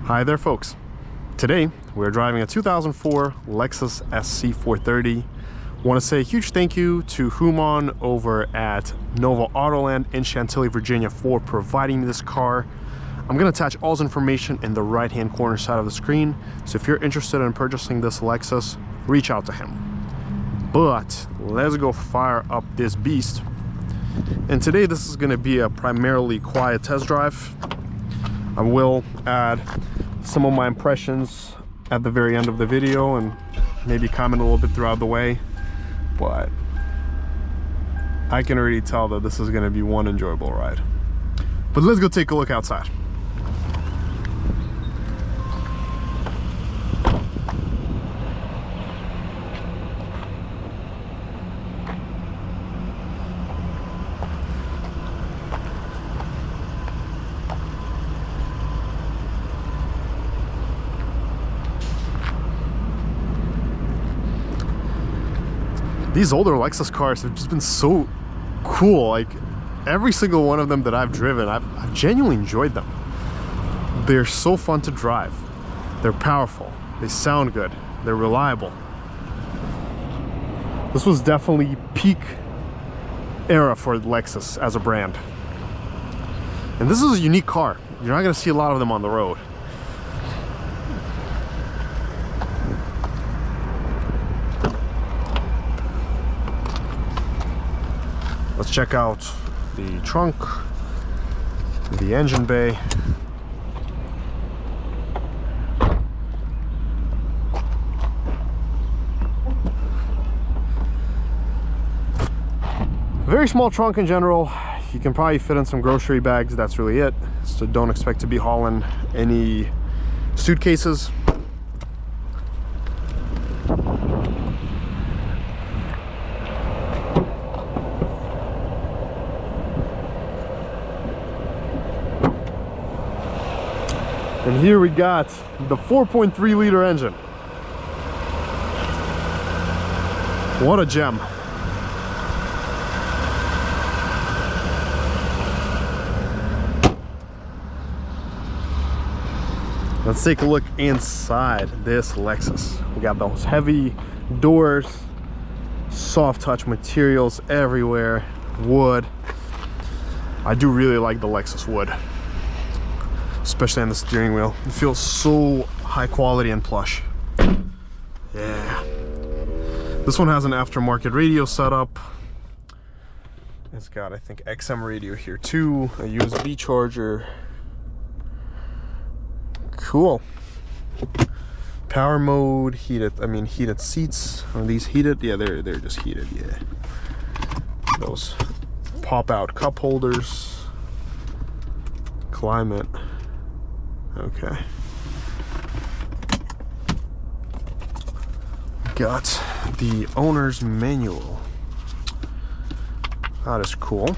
Hi there folks. Today we're driving a 2004 Lexus SC430. Want to say a huge thank you to Hooman over at Nova Autoland in Chantilly, Virginia for providing me this car. I'm going to attach all his information in the right hand corner side of the screen, so if you're interested in purchasing this Lexus, reach out to him. But let's go fire up this beast. And today this is going to be a primarily quiet test drive. I will add some of my impressions at the very end of the video and maybe comment a little bit throughout the way, but I can already tell that this is going to be one enjoyable ride. But let's go take a look outside. These older Lexus cars have just been so cool. Like every single one of them that I've driven, I've genuinely enjoyed them. They're so fun to drive. They're powerful. They sound good. They're reliable. This was definitely peak era for Lexus as a brand. And this is a unique car. You're not going to see a lot of them on the road. Let's check out the trunk, the engine bay. Very small trunk in general. You can probably fit in some grocery bags, that's really it. So don't expect to be hauling any suitcases. And here we got the 4.3 liter engine. What a gem. Let's take a look inside this Lexus. We got those heavy doors, soft touch materials everywhere, wood. I do really like the Lexus wood, especially on the steering wheel. It feels so high quality and plush. Yeah. This one has an aftermarket radio setup. It's got, I think, XM radio here too, a USB charger. Cool. Power mode, heated seats. Are these heated? Yeah, they're just heated, yeah. Those pop out cup holders. Climate. Okay. Got the owner's manual. That is cool.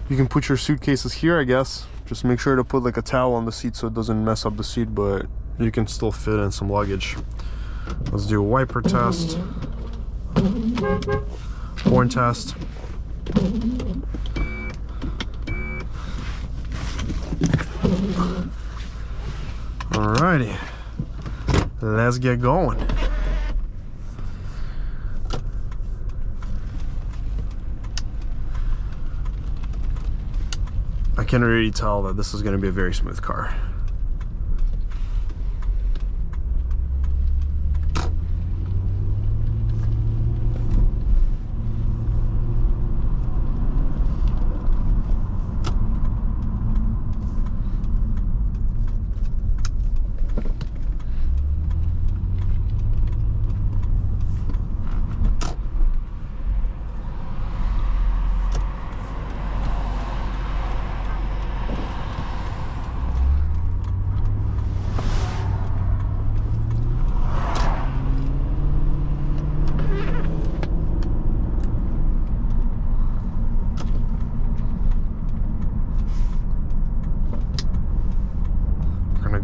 You can put your suitcases here, I guess. Just make sure to put like a towel on the seat so it doesn't mess up the seat, but you can still fit in some luggage. Let's do a wiper test. Horn test. Alrighty, let's get going. I can already tell that this is going to be a very smooth car.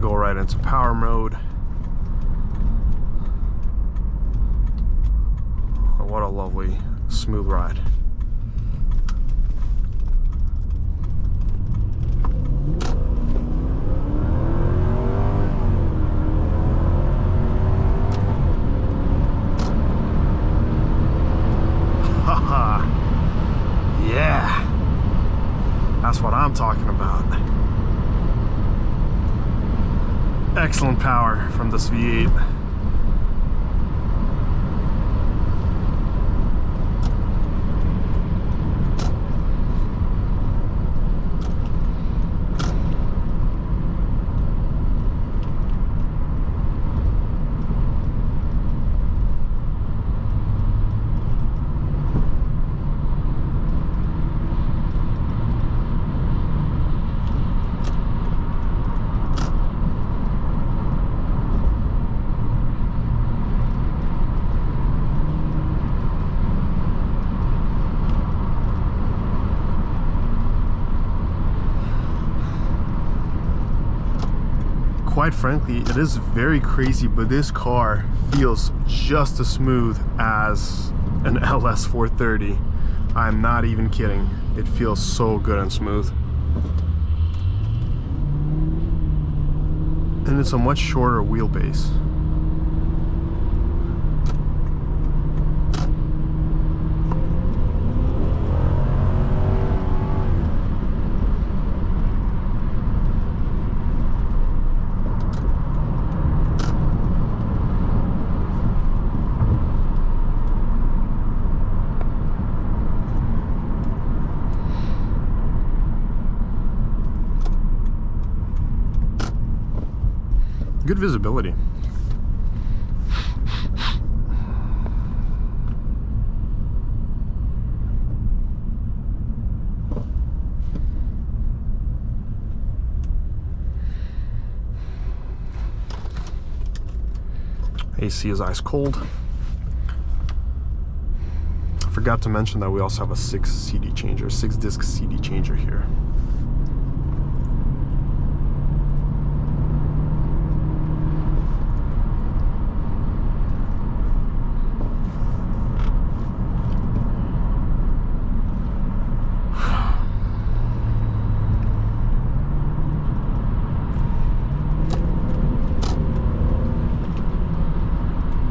Go right into power mode. What a lovely smooth ride. That's what I'm talking about. Excellent power from this V8. Quite frankly, it is very crazy, but this car feels just as smooth as an LS430. I'm not even kidding. It feels so good and smooth. And it's a much shorter wheelbase. Good visibility. AC is ice cold. I forgot to mention that we also have a 6-disc CD changer here.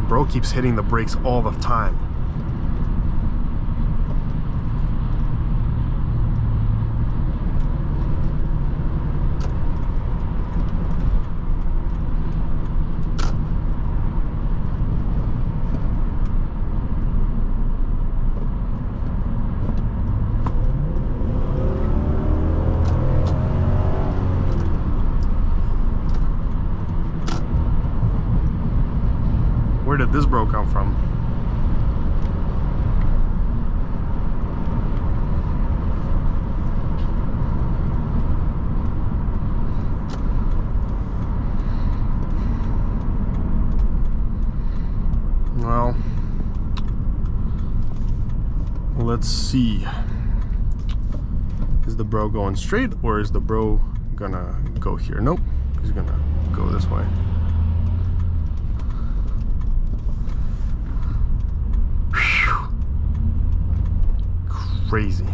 Bro keeps hitting the brakes all the time. Where did this bro come from? Well, let's see. Is the bro going straight or is the bro gonna go here? Nope, he's gonna go this way. Crazy.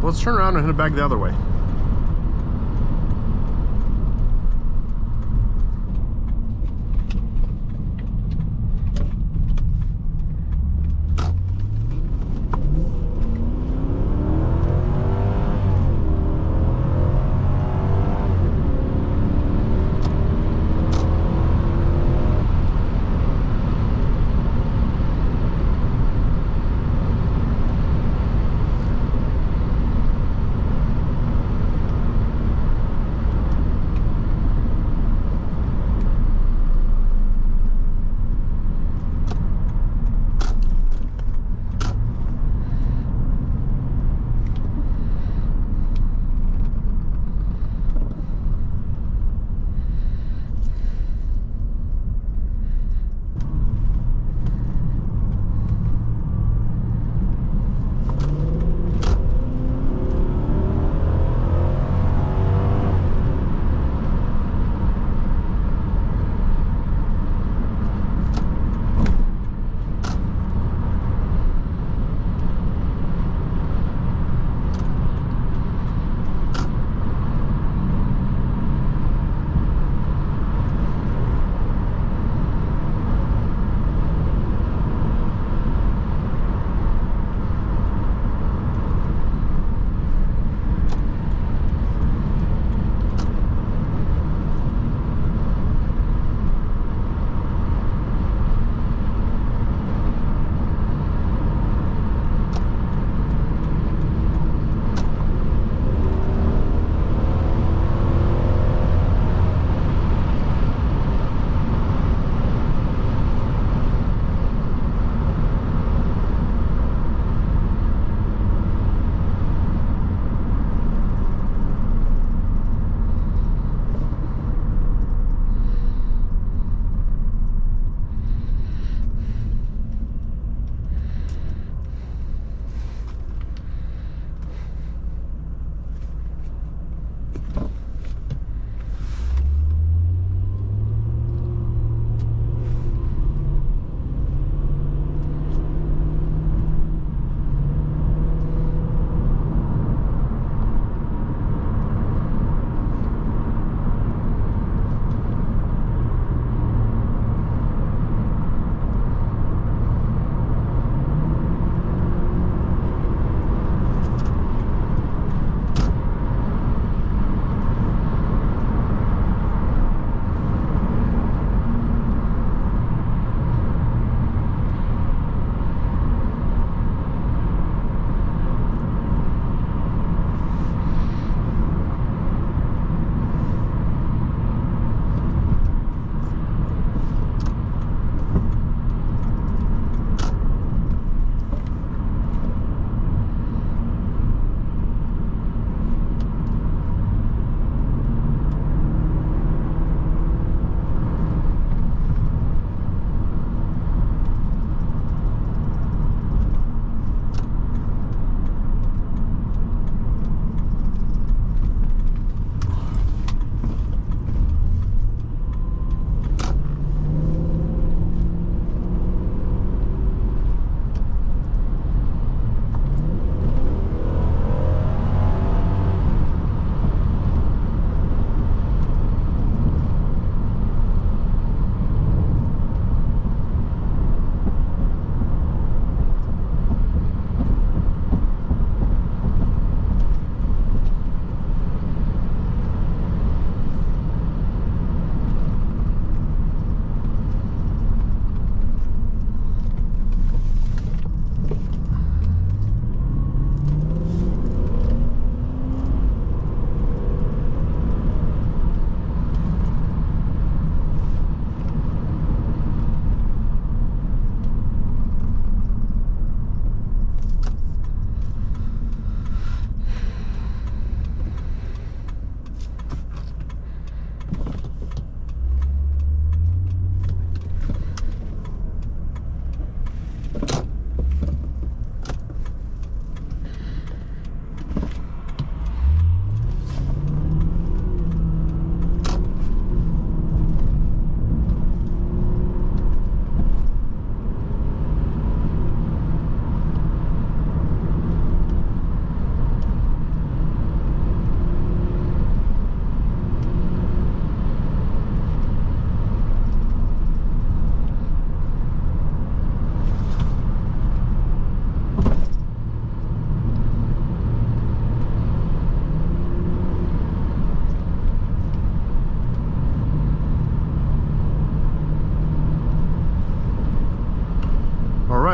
Let's turn around and head back the other way.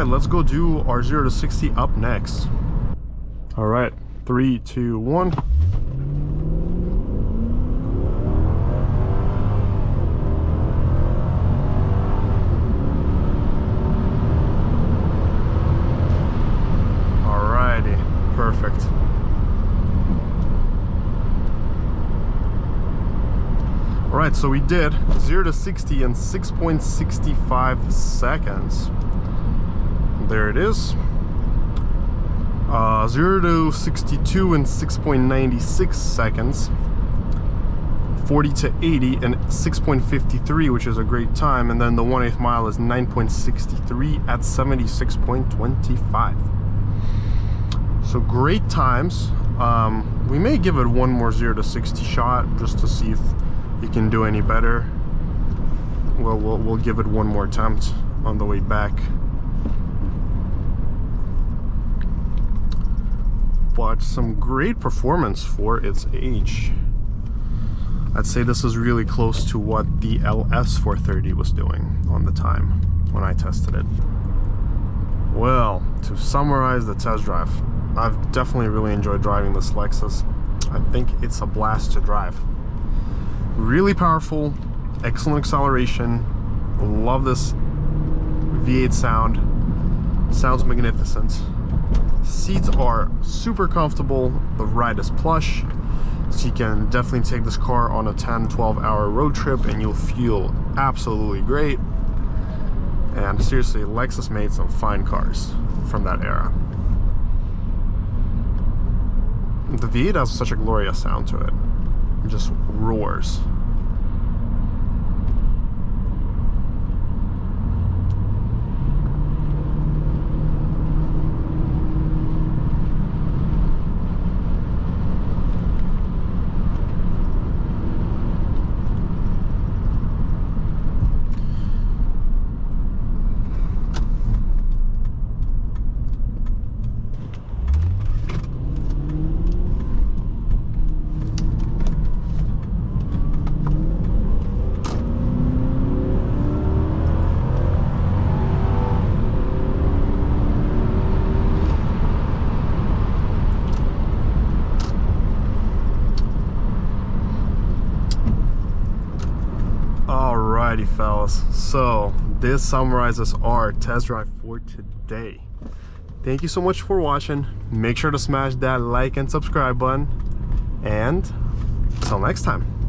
right, let's go do our 0 to 60 up next. All right, 3, 2, 1. Perfect. All right, so we did 0 to 60 in 6.65 seconds. There it is. 0 to 62 in 6.96 seconds. 40 to 80 in 6.53, which is a great time. And then the 1/8 mile is 9.63 at 76.25. So great times. We may give it one more 0 to 60 shot just to see if you can do any better. We'll give it one more attempt on the way back. But some great performance for its age. I'd say this is really close to what the LS430 was doing on the time when I tested it. Well, to summarize the test drive, I've definitely really enjoyed driving this Lexus. I think it's a blast to drive. Really powerful, excellent acceleration. Love this V8 sound. Sounds magnificent. Seats are super comfortable. The ride is plush. So you can definitely take this car on a 10-12 hour road trip and you'll feel absolutely great. And seriously, Lexus made some fine cars from that era. The V8 has such a glorious sound to it. It just roars. Alrighty fellas, so this summarizes our test drive for today. Thank you so much for watching. Make sure to smash that like and subscribe button, and until next time.